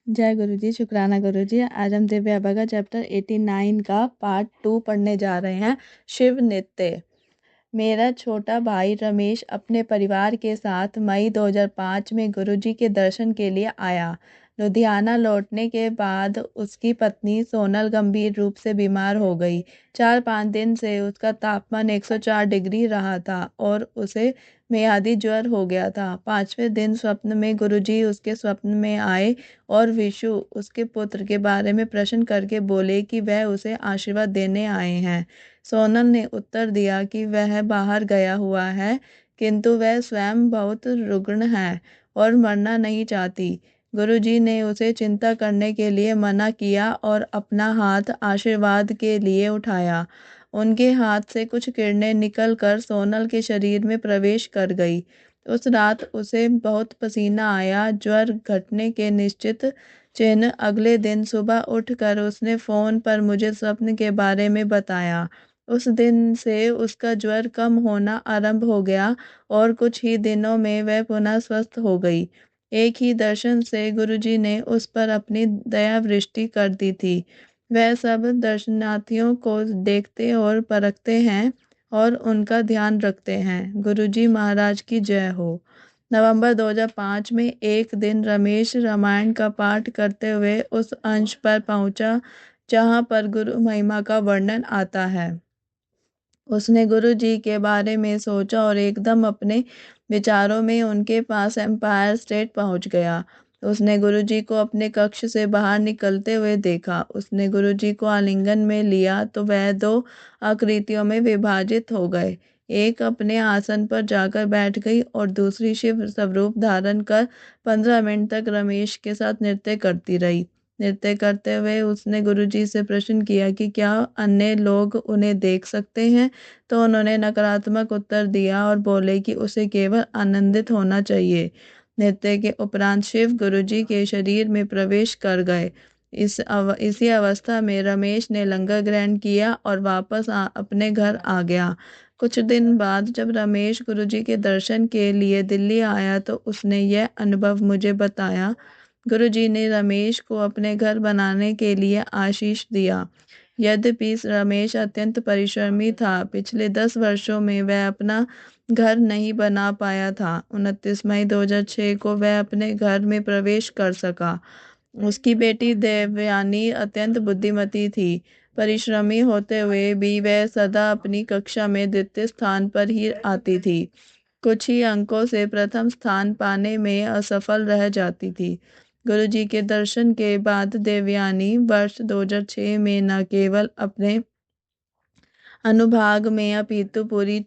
जय गुरु जी, शुक्राना गुरु जी। आज हम दिव्य अभंग चैप्टर 89 का पार्ट 2 पढ़ने जा रहे हैं। शिव नित्य। मेरा छोटा भाई रमेश अपने परिवार के साथ मई 2005 में गुरु जी के दर्शन के लिए आया। लुधियाना लौटने के बाद उसकी पत्नी सोनल गंभीर रूप से बीमार हो गई। 4-5 दिन से उसका तापमान 104 डिग्री रहा था और उसे मियादी ज्वर हो गया था। 5वें दिन स्वप्न में गुरुजी उसके स्वप्न में आए और विशु उसके पुत्र के बारे में प्रश्न करके बोले कि वह उसे आशीर्वाद देने आए हैं। सोनल ने उत्तर दिया कि वह बाहर गया हुआ है, किंतु वह स्वयं बहुत रुग्ण है और मरना नहीं चाहती। गुरुजी ने उसे चिंता करने के लिए मना किया और अपना हाथ आशीर्वाद के लिए उठाया। उनके हाथ से कुछ किरणें निकलकर सोनल के शरीर में प्रवेश कर गई। उस रात उसे बहुत पसीना आया। ज्वर घटने के निश्चित चिन्ह अगले दिन सुबह उठकर उसने फ़ोन पर मुझे स्वप्न के बारे में बताया। उस दिन से उसका ज्वर कम होना आरंभ हो गया और कुछ ही दिनों में वह पुनः स्वस्थ हो गई। एक ही दर्शन से गुरुजी ने उस पर अपनी दया वृष्टि कर दी थी। वह सब दर्शनार्थियों को देखते और परखते हैं और उनका ध्यान रखते हैं। गुरुजी महाराज की जय हो। नवंबर 2005 में एक दिन रमेश रामायण का पाठ करते हुए उस अंश पर पहुंचा जहां पर गुरु महिमा का वर्णन आता है। उसने गुरु जी के बारे में सोचा और एकदम अपने विचारों में उनके पास एम्पायर स्टेट पहुंच गया। उसने गुरु जी को अपने कक्ष से बाहर निकलते हुए देखा। उसने गुरु जी को आलिंगन में लिया तो वह 2 आकृतियों में विभाजित हो गए। एक अपने आसन पर जाकर बैठ गई और दूसरी शिव स्वरूप धारण कर 15 मिनट तक रमेश के साथ नृत्य करती रही। नृत्य करते हुए उसने गुरुजी से प्रश्न किया कि क्या अन्य लोग उन्हें देख सकते हैं, तो उन्होंने नकारात्मक उत्तर दिया और बोले कि उसे केवल आनंदित होना चाहिए। नृत्य के उपरांत शिव गुरुजी के शरीर में प्रवेश कर गए। इसी अवस्था में रमेश ने लंगर ग्रहण किया और वापस अपने घर आ गया। कुछ दिन बाद जब रमेश गुरुजी के दर्शन के लिए दिल्ली आया तो उसने यह अनुभव मुझे बताया। गुरुजी ने रमेश को अपने घर बनाने के लिए आशीष दिया। यद्यपि रमेश अत्यंत परिश्रमी था, पिछले 10 वर्षों में वह अपना घर नहीं बना पाया था। 29 मई 2006 को वह अपने घर में प्रवेश कर सका। उसकी बेटी देवयानी अत्यंत बुद्धिमती थी। परिश्रमी होते हुए भी वह सदा अपनी कक्षा में द्वितीय स्थान पर ही आती थी। कुछ ही अंकों से प्रथम स्थान पाने में असफल रह जाती थी। गुरुजी के दर्शन के बाद देवयानी वर्ष 2006 में न केवल अपने अनुभाग में अपितु पूरी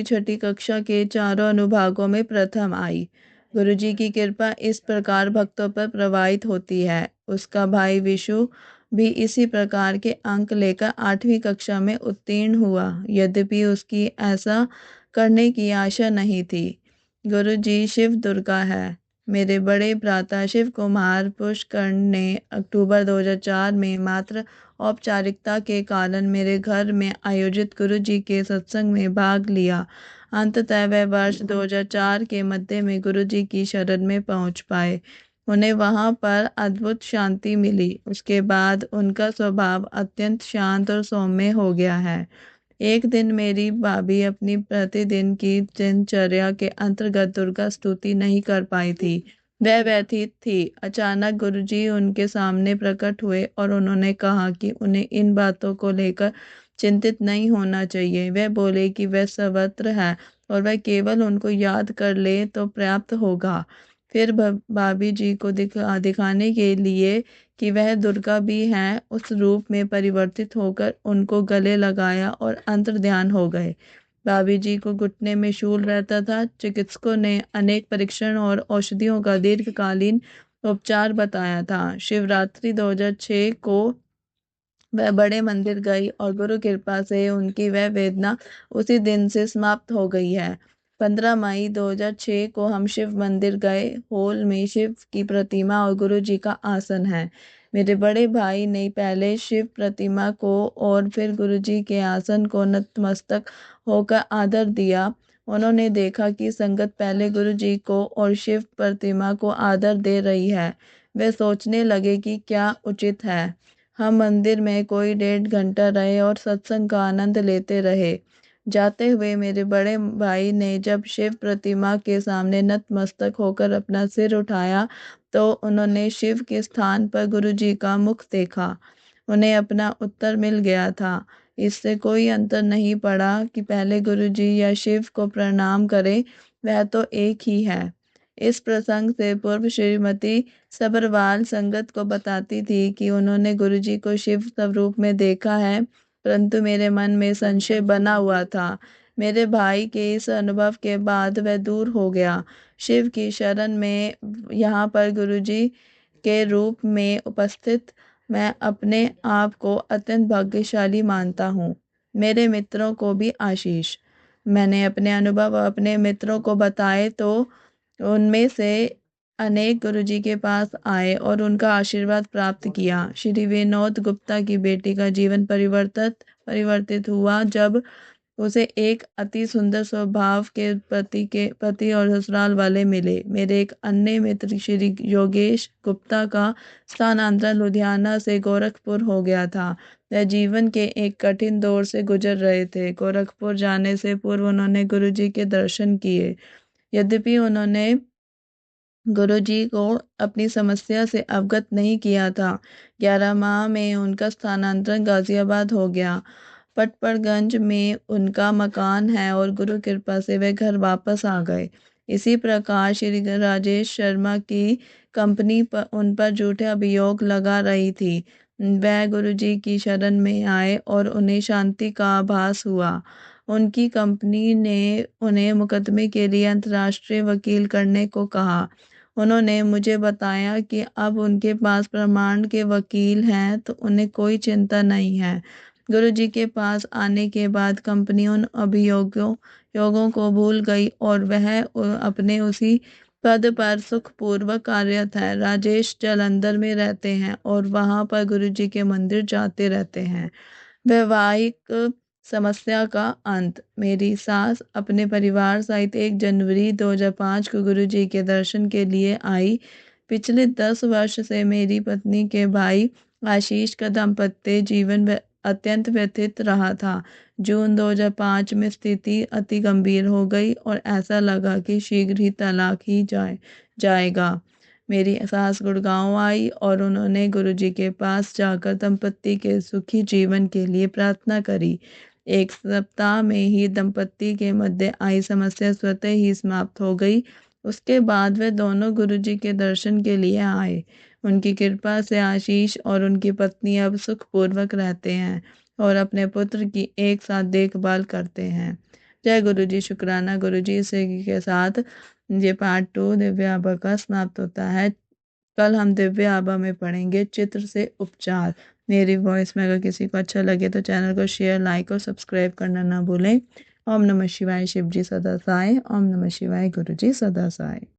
छठी कक्षा के चारों अनुभागों में प्रथम आई। गुरुजी की कृपा इस प्रकार भक्तों पर प्रवाहित होती है। उसका भाई विशु भी इसी प्रकार के अंक लेकर 8वीं कक्षा में उत्तीर्ण हुआ, यद्यपि उसकी ऐसा करने की आशा नहीं थी। गुरुजी शिव दुर्गा है। मेरे बड़े भ्राता शिव कुमार पुष्कर ने अक्टूबर 2004 में मात्र औपचारिकता के कारण मेरे घर में आयोजित गुरुजी के सत्संग में भाग लिया। अंततः वह वर्ष 2004 के मध्य में गुरुजी की शरण में पहुंच पाए। उन्हें वहां पर अद्भुत शांति मिली। उसके बाद उनका स्वभाव अत्यंत शांत और सौम्य हो गया है। एक दिन मेरी भाभी अपनी प्रतिदिन की दिनचर्या के अंतर्गत दुर्गा स्तुति नहीं कर पाई थी। वह व्यथित थी। अचानक गुरुजी उनके सामने प्रकट हुए और उन्होंने कहा कि उन्हें इन बातों को लेकर चिंतित नहीं होना चाहिए। वह बोले कि वह सर्वत्र है और वह केवल उनको याद कर ले तो पर्याप्त होगा। फिर भाभी जी को दिखाने के लिए कि वह दुर्गा भी हैं, उस रूप में परिवर्तित होकर उनको गले लगाया और अंतर्ध्यान हो गए। भाभी जी को घुटने में शूल रहता था। चिकित्सकों ने अनेक परीक्षण और औषधियों का दीर्घकालीन उपचार बताया था। शिवरात्रि 2006 को वह बड़े मंदिर गई और गुरु कृपा से उनकी वह वेदना उसी दिन से समाप्त हो गई है। 15 मई 2006 को हम शिव मंदिर गए। हॉल में शिव की प्रतिमा और गुरु जी का आसन है। मेरे बड़े भाई ने पहले शिव प्रतिमा को और फिर गुरु जी के आसन को नतमस्तक होकर आदर दिया। उन्होंने देखा कि संगत पहले गुरु जी को और शिव प्रतिमा को आदर दे रही है। वे सोचने लगे कि क्या उचित है। हम मंदिर में कोई 1.5 घंटा रहे और सत्संग का आनंद लेते रहे। जाते हुए मेरे बड़े भाई ने जब शिव प्रतिमा के सामने नतमस्तक होकर अपना सिर उठाया तो उन्होंने शिव के स्थान पर गुरु जी का मुख देखा। उन्हें अपना उत्तर मिल गया था। इससे कोई अंतर नहीं पड़ा कि पहले गुरु जी या शिव को प्रणाम करें, वह तो एक ही है। इस प्रसंग से पूर्व श्रीमती सब्रवाल संगत को बताती थी कि उन्होंने गुरु जी को शिव स्वरूप में देखा है, परंतु मेरे मन में संशय बना हुआ था। मेरे भाई के इस अनुभव के बाद वह दूर हो गया। शिव की शरण में यहाँ पर गुरुजी के रूप में उपस्थित मैं अपने आप को अत्यंत भाग्यशाली मानता हूँ। मेरे मित्रों को भी आशीष। मैंने अपने अनुभव अपने मित्रों को बताए तो उनमें से अनेक गुरुजी के पास आए और उनका आशीर्वाद प्राप्त किया। श्री विनोद गुप्ता की बेटी का जीवन परिवर्तित हुआ जब उसे एक अति सुंदर स्वभाव के पति और ससुराल वाले मिले। मेरे एक अन्य मित्र श्री योगेश गुप्ता का स्थानांतरण लुधियाना से गोरखपुर हो गया था। वह जीवन के एक कठिन दौर से गुजर रहे थे। गोरखपुर जाने से पूर्व उन्होंने गुरुजी के दर्शन किए। यद्यपि उन्होंने गुरुजी को अपनी समस्या से अवगत नहीं किया था। 11 माह में उनका स्थानांतरण गाजियाबाद हो गया। पटपड़गंज में उनका मकान है और गुरु कृपा से वे घर वापस आ गए। इसी प्रकार श्री राजेश शर्मा की कंपनी पर उन पर झूठे अभियोग लगा रही थी। वह गुरुजी की शरण में आए और उन्हें शांति का आभास हुआ। उनकी कंपनी ने उन्हें मुकदमे के लिए अंतर्राष्ट्रीय वकील करने को कहा। उन्होंने मुझे बताया कि अब उनके पास प्रमाण के वकील हैं तो उन्हें कोई चिंता नहीं है। गुरुजी के पास आने के बाद कंपनी उन अभियोगों को भूल गई और वह अपने उसी पद पर सुखपूर्वक कार्यरत है। राजेश जालंधर में रहते हैं और वहां पर गुरुजी के मंदिर जाते रहते हैं। वैवाहिक समस्या का अंत। मेरी सास अपने परिवार सहित 1 जनवरी 2005 को गुरुजी के दर्शन के लिए आई। पिछले 10 वर्ष से मेरी पत्नी के भाई आशीष का दाम्पत्य जीवन अत्यंत व्यथित रहा था। जून 2005 में स्थिति अति गंभीर हो गई और ऐसा लगा कि शीघ्र ही तलाक ही जाएगा। मेरी सास गुड़गांव आई और उन्होंने गुरुजी के पास जाकर दंपत्ति के सुखी जीवन के लिए प्रार्थना करी। 1 सप्ताह में ही दंपत्ति के मध्य आई समस्या स्वतः ही समाप्त हो गई। उसके बाद वे दोनों गुरुजी के दर्शन के लिए आए। उनकी कृपा से आशीष और उनकी पत्नी अब सुखपूर्वक रहते हैं और अपने पुत्र की एक साथ देखभाल करते हैं। जय गुरुजी। शुक्राना गुरुजी। इसी के साथ ये पार्ट 2 दिव्य आभा का समाप्त होता है। कल हम दिव्य आभा में पढ़ेंगे चित्र से उपचार। मेरी वॉइस में अगर किसी को अच्छा लगे तो चैनल को शेयर, लाइक और सब्सक्राइब करना ना भूलें। ओम नमः शिवाय। शिव जी सदा साय। ओम नमः शिवाय। गुरु जी सदा साय।